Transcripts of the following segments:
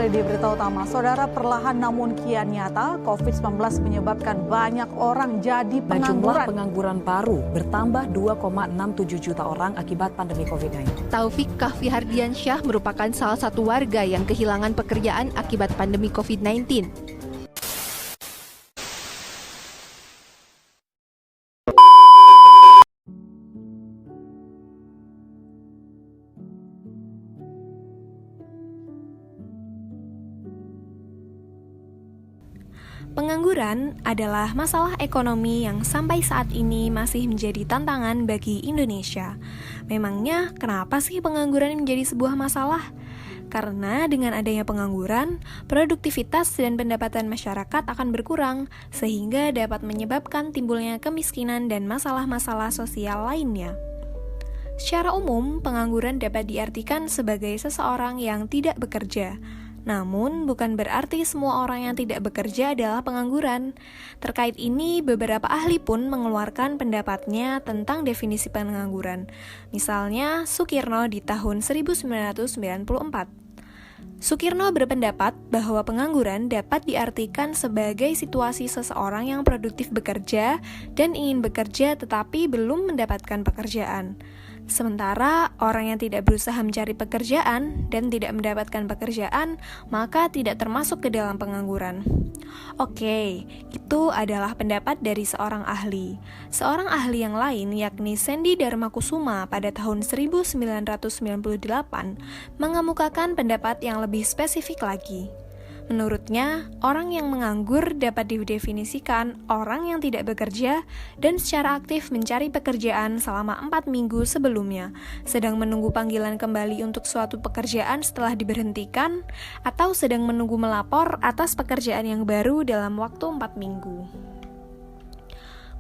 kembali di berita utama. Saudara, perlahan namun kian nyata, COVID-19 menyebabkan banyak orang jadi pengangguran. Jumlah pengangguran baru bertambah 2,67 juta orang akibat pandemi COVID-19. Taufik Kahfi Hardiansyah merupakan salah satu warga yang kehilangan pekerjaan akibat pandemi COVID-19. Pengangguran adalah masalah ekonomi yang sampai saat ini masih menjadi tantangan bagi Indonesia. Memangnya kenapa sih pengangguran menjadi sebuah masalah? Karena dengan adanya pengangguran, produktivitas dan pendapatan masyarakat akan berkurang, sehingga dapat menyebabkan timbulnya kemiskinan dan masalah-masalah sosial lainnya. Secara umum, pengangguran dapat diartikan sebagai seseorang yang tidak bekerja. Namun, bukan berarti semua orang yang tidak bekerja adalah pengangguran. Terkait ini, beberapa ahli pun mengeluarkan pendapatnya tentang definisi pengangguran. Misalnya, Sukirno di tahun 1994. Sukirno berpendapat bahwa pengangguran dapat diartikan sebagai situasi seseorang yang produktif bekerja dan ingin bekerja tetapi belum mendapatkan pekerjaan. Sementara orang yang tidak berusaha mencari pekerjaan dan tidak mendapatkan pekerjaan, maka tidak termasuk ke dalam pengangguran. Oke, itu adalah pendapat dari seorang ahli. Seorang ahli yang lain, yakni Sandy Dharmakusuma pada tahun 1998, mengemukakan pendapat yang lebih spesifik lagi. Menurutnya, orang yang menganggur dapat didefinisikan orang yang tidak bekerja dan secara aktif mencari pekerjaan selama 4 minggu sebelumnya, sedang menunggu panggilan kembali untuk suatu pekerjaan setelah diberhentikan, atau sedang menunggu melapor atas pekerjaan yang baru dalam waktu 4 minggu.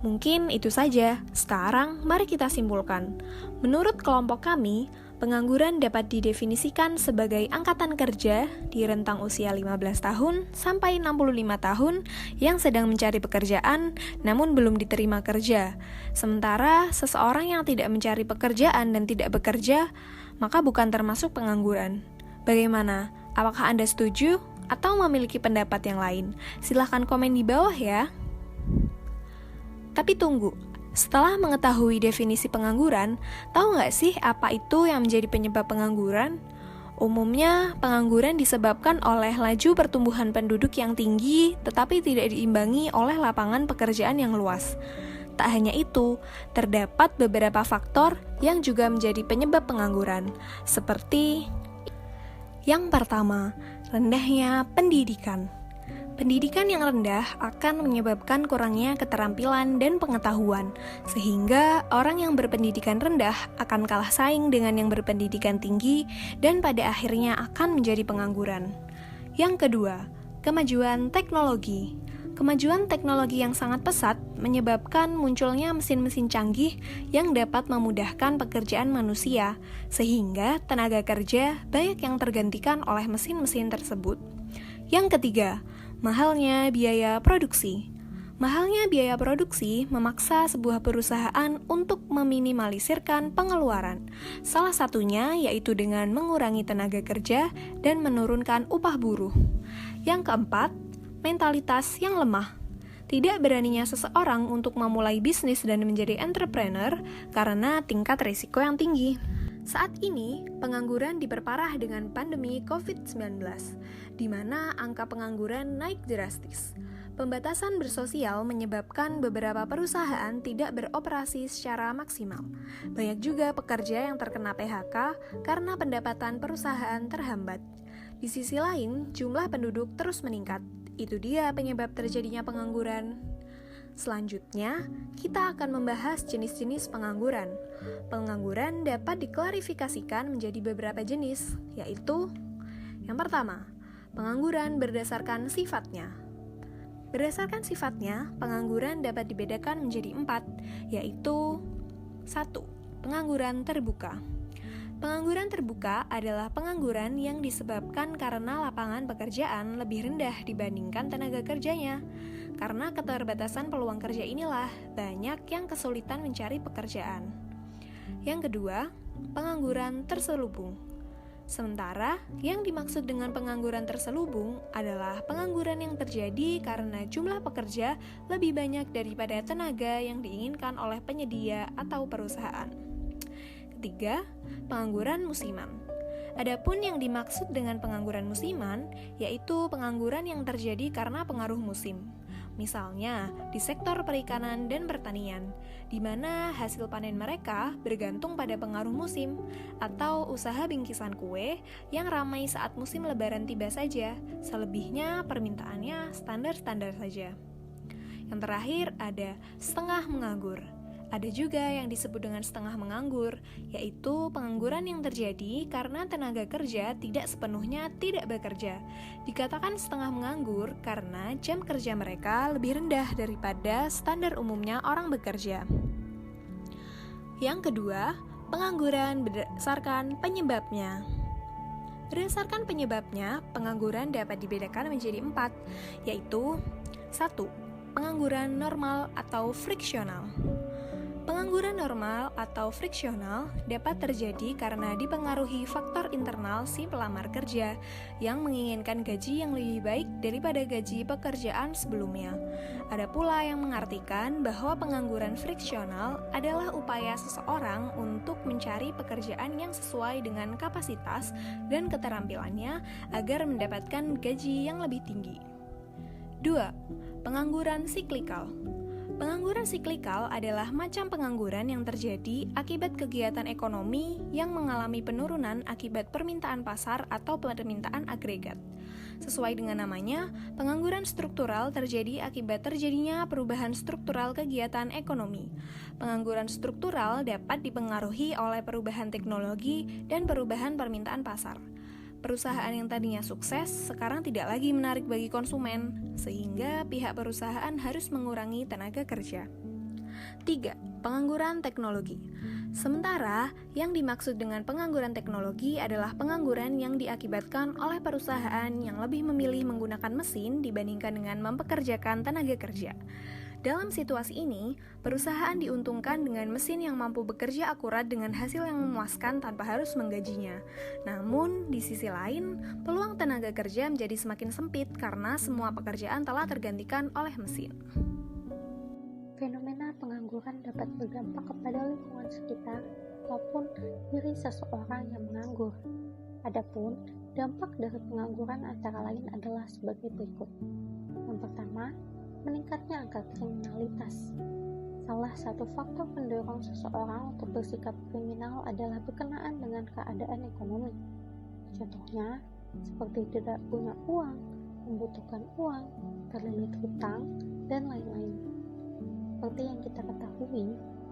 Mungkin itu saja. Sekarang, mari kita simpulkan. Menurut kelompok kami, pengangguran dapat didefinisikan sebagai angkatan kerja di rentang usia 15 tahun sampai 65 tahun yang sedang mencari pekerjaan namun belum diterima kerja. Sementara seseorang yang tidak mencari pekerjaan dan tidak bekerja, maka bukan termasuk pengangguran. Bagaimana? Apakah Anda setuju atau memiliki pendapat yang lain? Silahkan komen di bawah ya. Tapi tunggu. Setelah mengetahui definisi pengangguran, tahu nggak sih apa itu yang menjadi penyebab pengangguran? Umumnya, pengangguran disebabkan oleh laju pertumbuhan penduduk yang tinggi tetapi tidak diimbangi oleh lapangan pekerjaan yang luas. Tak hanya itu, terdapat beberapa faktor yang juga menjadi penyebab pengangguran, seperti yang pertama, rendahnya pendidikan. Pendidikan yang rendah akan menyebabkan kurangnya keterampilan dan pengetahuan, sehingga orang yang berpendidikan rendah akan kalah saing dengan yang berpendidikan tinggi dan pada akhirnya akan menjadi pengangguran. Yang kedua, kemajuan teknologi. Kemajuan teknologi yang sangat pesat menyebabkan munculnya mesin-mesin canggih yang dapat memudahkan pekerjaan manusia, sehingga tenaga kerja banyak yang tergantikan oleh mesin-mesin tersebut. Yang ketiga, mahalnya biaya produksi. Mahalnya biaya produksi memaksa sebuah perusahaan untuk meminimalisirkan pengeluaran. Salah satunya yaitu dengan mengurangi tenaga kerja dan menurunkan upah buruh. Yang keempat, mentalitas yang lemah. Tidak beraninya seseorang untuk memulai bisnis dan menjadi entrepreneur karena tingkat risiko yang tinggi. Saat ini, pengangguran diperparah dengan pandemi COVID-19, di mana angka pengangguran naik drastis. Pembatasan bersosial menyebabkan beberapa perusahaan tidak beroperasi secara maksimal. Banyak juga pekerja yang terkena PHK karena pendapatan perusahaan terhambat. Di sisi lain, jumlah penduduk terus meningkat. Itu dia penyebab terjadinya pengangguran. Selanjutnya, kita akan membahas jenis-jenis pengangguran. Pengangguran dapat diklarifikasikan menjadi beberapa jenis, yaitu yang pertama, pengangguran berdasarkan sifatnya. Berdasarkan sifatnya, pengangguran dapat dibedakan menjadi 4, yaitu 1. Pengangguran terbuka. Pengangguran terbuka adalah pengangguran yang disebabkan karena lapangan pekerjaan lebih rendah dibandingkan tenaga kerjanya. Karena keterbatasan peluang kerja inilah, banyak yang kesulitan mencari pekerjaan. Yang kedua, pengangguran terselubung. Sementara, yang dimaksud dengan pengangguran terselubung adalah pengangguran yang terjadi karena jumlah pekerja lebih banyak daripada tenaga yang diinginkan oleh penyedia atau perusahaan. Ketiga, pengangguran musiman. Adapun yang dimaksud dengan pengangguran musiman, yaitu pengangguran yang terjadi karena pengaruh musim. Misalnya, di sektor perikanan dan pertanian, di mana hasil panen mereka bergantung pada pengaruh musim, atau usaha bingkisan kue yang ramai saat musim lebaran tiba saja, selebihnya permintaannya standar-standar saja. Yang terakhir ada setengah menganggur. Ada juga yang disebut dengan setengah menganggur, yaitu pengangguran yang terjadi karena tenaga kerja tidak sepenuhnya tidak bekerja. Dikatakan setengah menganggur karena jam kerja mereka lebih rendah daripada standar umumnya orang bekerja. Yang kedua, pengangguran berdasarkan penyebabnya. Berdasarkan penyebabnya, pengangguran dapat dibedakan menjadi 4, yaitu 1. Pengangguran normal atau friksional. Pengangguran normal atau friksional dapat terjadi karena dipengaruhi faktor internal si pelamar kerja yang menginginkan gaji yang lebih baik daripada gaji pekerjaan sebelumnya. Ada pula yang mengartikan bahwa pengangguran friksional adalah upaya seseorang untuk mencari pekerjaan yang sesuai dengan kapasitas dan keterampilannya agar mendapatkan gaji yang lebih tinggi. 2. Pengangguran siklikal. Pengangguran siklikal adalah macam pengangguran yang terjadi akibat kegiatan ekonomi yang mengalami penurunan akibat permintaan pasar atau permintaan agregat. Sesuai dengan namanya, pengangguran struktural terjadi akibat terjadinya perubahan struktural kegiatan ekonomi. Pengangguran struktural dapat dipengaruhi oleh perubahan teknologi dan perubahan permintaan pasar. Perusahaan yang tadinya sukses sekarang tidak lagi menarik bagi konsumen, sehingga pihak perusahaan harus mengurangi tenaga kerja. 3. Pengangguran teknologi. Sementara, yang dimaksud dengan pengangguran teknologi adalah pengangguran yang diakibatkan oleh perusahaan yang lebih memilih menggunakan mesin dibandingkan dengan mempekerjakan tenaga kerja. Dalam situasi ini, perusahaan diuntungkan dengan mesin yang mampu bekerja akurat dengan hasil yang memuaskan tanpa harus menggajinya. Namun, di sisi lain, peluang tenaga kerja menjadi semakin sempit karena semua pekerjaan telah tergantikan oleh mesin. Fenomena pengangguran dapat berdampak kepada lingkungan sekitar ataupun diri seseorang yang menganggur. Adapun, dampak dari pengangguran antara lain adalah sebagai berikut. Yang pertama, meningkatnya angka kriminalitas. Salah satu faktor pendorong seseorang untuk bersikap kriminal adalah berkenaan dengan keadaan ekonomi. Contohnya, seperti tidak punya uang, membutuhkan uang, terlilit hutang, dan lain-lain. Seperti yang kita ketahui,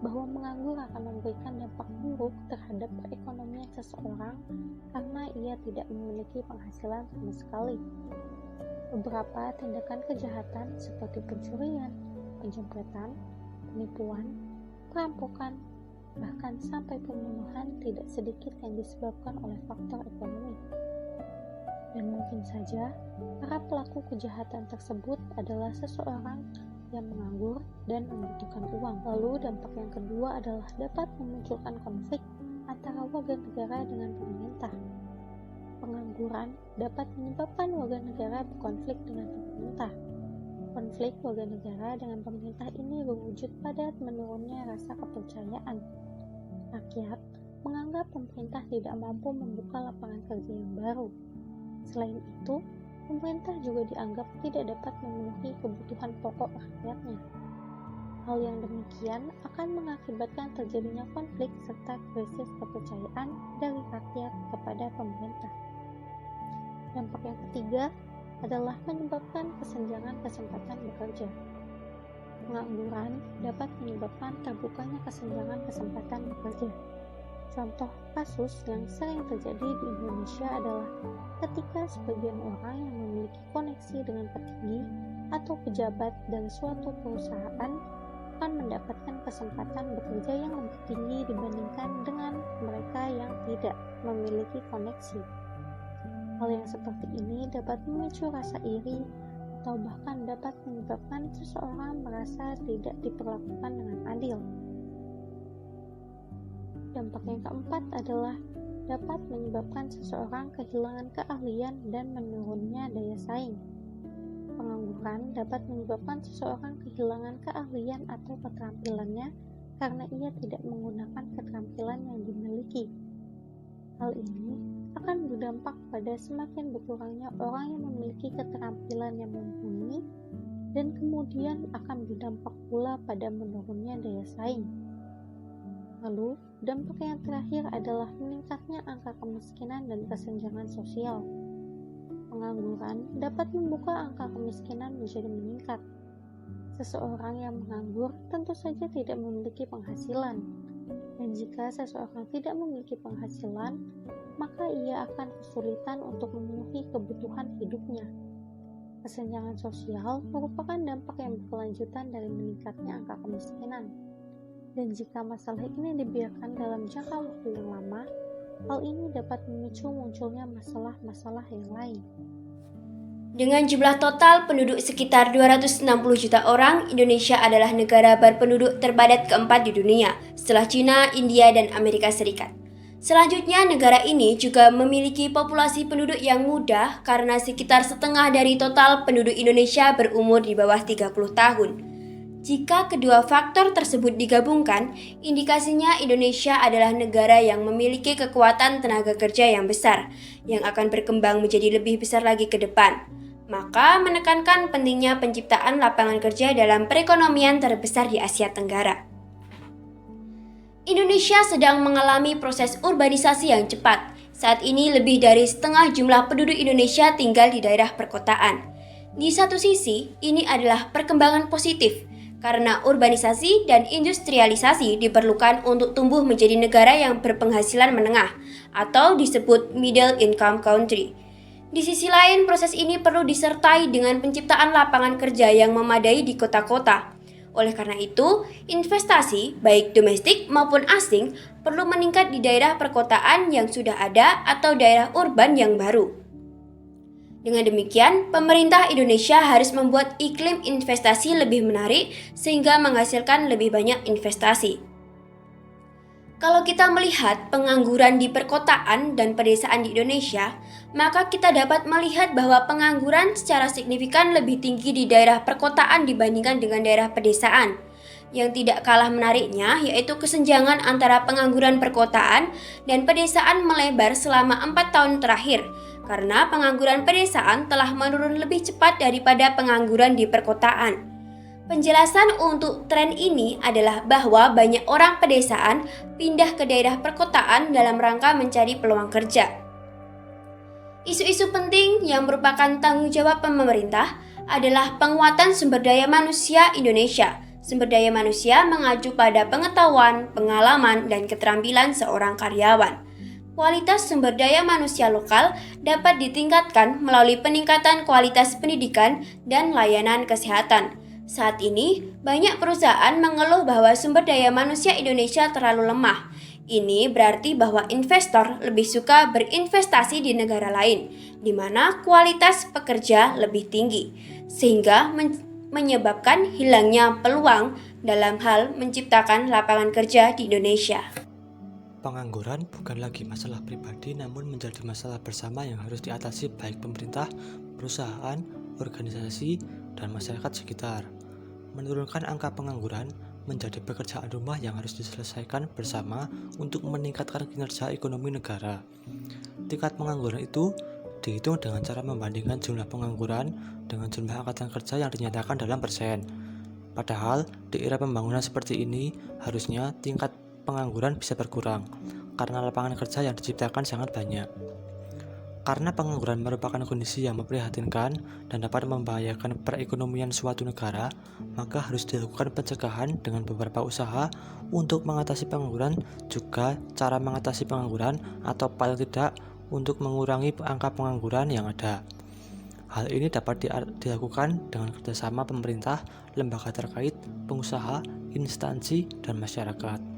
bahwa menganggur akan memberikan dampak buruk terhadap perekonomian seseorang karena ia tidak memiliki penghasilan sama sekali. Beberapa tindakan kejahatan seperti pencurian, penjamretan, penipuan, perampokan, bahkan sampai pembunuhan tidak sedikit yang disebabkan oleh faktor ekonomi. Dan mungkin saja, para pelaku kejahatan tersebut adalah seseorang yang menganggur dan membutuhkan uang. Lalu dampak yang kedua adalah dapat memunculkan konflik antara warga negara dengan pemerintah. Pengangguran dapat menyebabkan warga negara berkonflik dengan pemerintah. Konflik warga negara dengan pemerintah ini berwujud pada menurunnya rasa kepercayaan. Rakyat menganggap pemerintah tidak mampu membuka lapangan kerja yang baru. Selain itu, pemerintah juga dianggap tidak dapat memenuhi kebutuhan pokok rakyatnya. Hal yang demikian akan mengakibatkan terjadinya konflik serta krisis kepercayaan dari rakyat kepada pemerintah. Dampak yang ketiga adalah menyebabkan kesenjangan kesempatan bekerja. Pengangguran dapat menyebabkan terbukanya kesenjangan kesempatan bekerja. Contoh kasus yang sering terjadi di Indonesia adalah ketika sebagian orang yang memiliki koneksi dengan petinggi atau pejabat dari suatu perusahaan akan mendapatkan kesempatan bekerja yang lebih tinggi dibandingkan dengan mereka yang tidak memiliki koneksi. Hal yang seperti ini dapat memicu rasa iri atau bahkan dapat menyebabkan seseorang merasa tidak diperlakukan dengan adil. Dampak yang keempat adalah dapat menyebabkan seseorang kehilangan keahlian dan menurunnya daya saing. Pengangguran dapat menyebabkan seseorang kehilangan keahlian atau keterampilannya karena ia tidak menggunakan keterampilan yang dimiliki. Hal ini akan berdampak pada semakin berkurangnya orang yang memiliki keterampilan yang mumpuni dan kemudian akan berdampak pula pada menurunnya daya saing. Lalu, dampak yang terakhir adalah meningkatnya angka kemiskinan dan kesenjangan sosial. Pengangguran dapat membuka angka kemiskinan menjadi meningkat. Seseorang yang menganggur tentu saja tidak memiliki penghasilan, dan jika seseorang tidak memiliki penghasilan, maka ia akan kesulitan untuk memenuhi kebutuhan hidupnya. Kesenjangan sosial merupakan dampak yang berkelanjutan dari meningkatnya angka kemiskinan. Dan jika masalah ini dibiarkan dalam jangka waktu yang lama, hal ini dapat memicu munculnya masalah-masalah yang lain. Dengan jumlah total penduduk sekitar 260 juta orang, Indonesia adalah negara berpenduduk terpadat keempat di dunia, setelah China, India, dan Amerika Serikat. Selanjutnya, negara ini juga memiliki populasi penduduk yang muda karena sekitar setengah dari total penduduk Indonesia berumur di bawah 30 tahun. Jika kedua faktor tersebut digabungkan, indikasinya Indonesia adalah negara yang memiliki kekuatan tenaga kerja yang besar, yang akan berkembang menjadi lebih besar lagi ke depan. Maka menekankan pentingnya penciptaan lapangan kerja dalam perekonomian terbesar di Asia Tenggara. Indonesia sedang mengalami proses urbanisasi yang cepat. Saat ini lebih dari setengah jumlah penduduk Indonesia tinggal di daerah perkotaan. Di satu sisi, ini adalah perkembangan positif, karena urbanisasi dan industrialisasi diperlukan untuk tumbuh menjadi negara yang berpenghasilan menengah atau disebut middle income country. Di sisi lain, proses ini perlu disertai dengan penciptaan lapangan kerja yang memadai di kota-kota. Oleh karena itu, investasi baik domestik maupun asing perlu meningkat di daerah perkotaan yang sudah ada atau daerah urban yang baru. Dengan demikian, pemerintah Indonesia harus membuat iklim investasi lebih menarik sehingga menghasilkan lebih banyak investasi. Kalau kita melihat pengangguran di perkotaan dan pedesaan di Indonesia, maka kita dapat melihat bahwa pengangguran secara signifikan lebih tinggi di daerah perkotaan dibandingkan dengan daerah pedesaan. Yang tidak kalah menariknya yaitu kesenjangan antara pengangguran perkotaan dan pedesaan melebar selama 4 tahun terakhir, karena pengangguran pedesaan telah menurun lebih cepat daripada pengangguran di perkotaan. Penjelasan untuk tren ini adalah bahwa banyak orang pedesaan pindah ke daerah perkotaan dalam rangka mencari peluang kerja. Isu-isu penting yang merupakan tanggung jawab pemerintah adalah penguatan sumber daya manusia Indonesia. Sumber daya manusia mengacu pada pengetahuan, pengalaman, dan keterampilan seorang karyawan. Kualitas sumber daya manusia lokal dapat ditingkatkan melalui peningkatan kualitas pendidikan dan layanan kesehatan. Saat ini, banyak perusahaan mengeluh bahwa sumber daya manusia Indonesia terlalu lemah. Ini berarti bahwa investor lebih suka berinvestasi di negara lain, di mana kualitas pekerja lebih tinggi, sehingga menyebabkan hilangnya peluang dalam hal menciptakan lapangan kerja di Indonesia. Pengangguran bukan lagi masalah pribadi namun menjadi masalah bersama yang harus diatasi baik pemerintah, perusahaan, organisasi, dan masyarakat sekitar. Menurunkan angka pengangguran menjadi pekerjaan rumah yang harus diselesaikan bersama untuk meningkatkan kinerja ekonomi negara. Tingkat pengangguran itu dihitung dengan cara membandingkan jumlah pengangguran dengan jumlah angkatan kerja yang dinyatakan dalam persen. Padahal di era pembangunan seperti ini harusnya tingkat pengangguran bisa berkurang karena lapangan kerja yang diciptakan sangat banyak. Karena pengangguran merupakan kondisi yang memprihatinkan dan dapat membahayakan perekonomian suatu negara, maka harus dilakukan pencegahan dengan beberapa usaha untuk mengatasi pengangguran, juga cara mengatasi pengangguran atau paling tidak untuk mengurangi angka pengangguran yang ada. Hal ini dapat dilakukan dengan kerjasama pemerintah, lembaga terkait, pengusaha, instansi, dan masyarakat.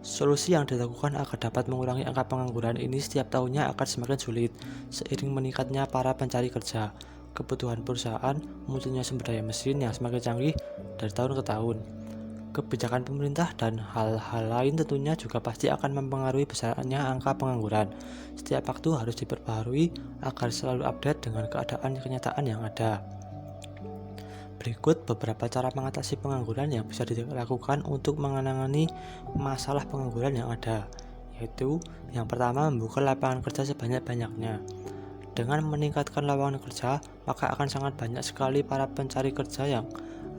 Solusi yang dilakukan agar dapat mengurangi angka pengangguran ini setiap tahunnya akan semakin sulit seiring meningkatnya para pencari kerja, kebutuhan perusahaan, munculnya sumber daya mesin yang semakin canggih dari tahun ke tahun. Kebijakan pemerintah dan hal-hal lain tentunya juga pasti akan mempengaruhi besarnya angka pengangguran. Setiap waktu harus diperbaharui agar selalu update dengan keadaan kenyataan yang ada. Berikut beberapa cara mengatasi pengangguran yang bisa dilakukan untuk menangani masalah pengangguran yang ada, yaitu yang pertama, membuka lapangan kerja sebanyak-banyaknya. Dengan meningkatkan lapangan kerja, maka akan sangat banyak sekali para pencari kerja yang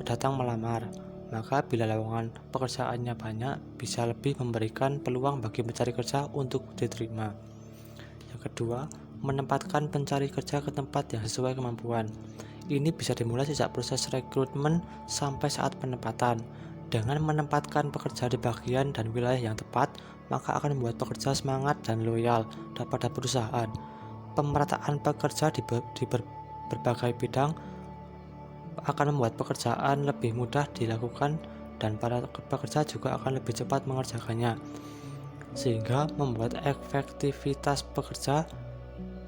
datang melamar. Maka bila lowongan pekerjaannya banyak, bisa lebih memberikan peluang bagi pencari kerja untuk diterima. Yang kedua, menempatkan pencari kerja ke tempat yang sesuai kemampuan. Ini bisa dimulai sejak proses rekrutmen sampai saat penempatan. Dengan menempatkan pekerja di bagian dan wilayah yang tepat, maka akan membuat pekerja semangat dan loyal pada perusahaan. Pemerataan pekerja di berbagai bidang akan membuat pekerjaan lebih mudah dilakukan dan para pekerja juga akan lebih cepat mengerjakannya, sehingga membuat efektivitas pekerja.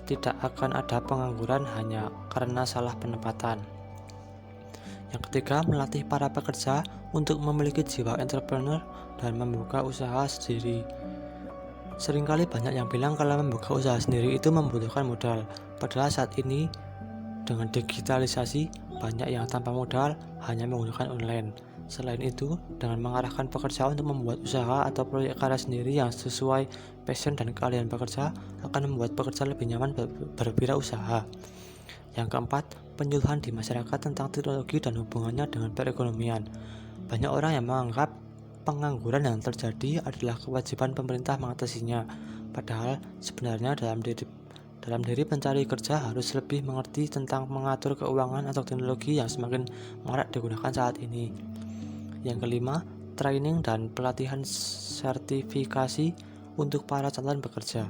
Tidak akan ada pengangguran hanya karena salah penempatan. Yang ketiga, melatih para pekerja untuk memiliki jiwa entrepreneur dan membuka usaha sendiri. Seringkali banyak yang bilang kalau membuka usaha sendiri itu membutuhkan modal, padahal saat ini dengan digitalisasi banyak yang tanpa modal hanya menggunakan online. Selain itu, dengan mengarahkan pekerja untuk membuat usaha atau proyek karya sendiri yang sesuai passion dan keahlian pekerja akan membuat pekerja lebih nyaman berwirausaha. Yang keempat, penyuluhan di masyarakat tentang teknologi dan hubungannya dengan perekonomian. Banyak orang yang menganggap pengangguran yang terjadi adalah kewajiban pemerintah mengatasinya, padahal sebenarnya dalam diri pencari kerja harus lebih mengerti tentang mengatur keuangan atau teknologi yang semakin marak digunakan saat ini. Yang kelima, training dan pelatihan sertifikasi untuk para calon pekerja.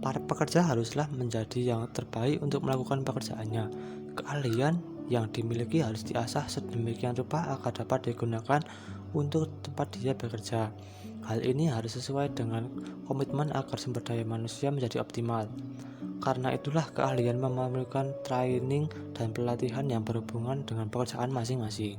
Para pekerja haruslah menjadi yang terbaik untuk melakukan pekerjaannya. Keahlian yang dimiliki harus diasah sedemikian rupa agar dapat digunakan untuk tempat dia bekerja. Hal ini harus sesuai dengan komitmen agar sumber daya manusia menjadi optimal. Karena itulah keahlian memerlukan training dan pelatihan yang berhubungan dengan pekerjaan masing-masing.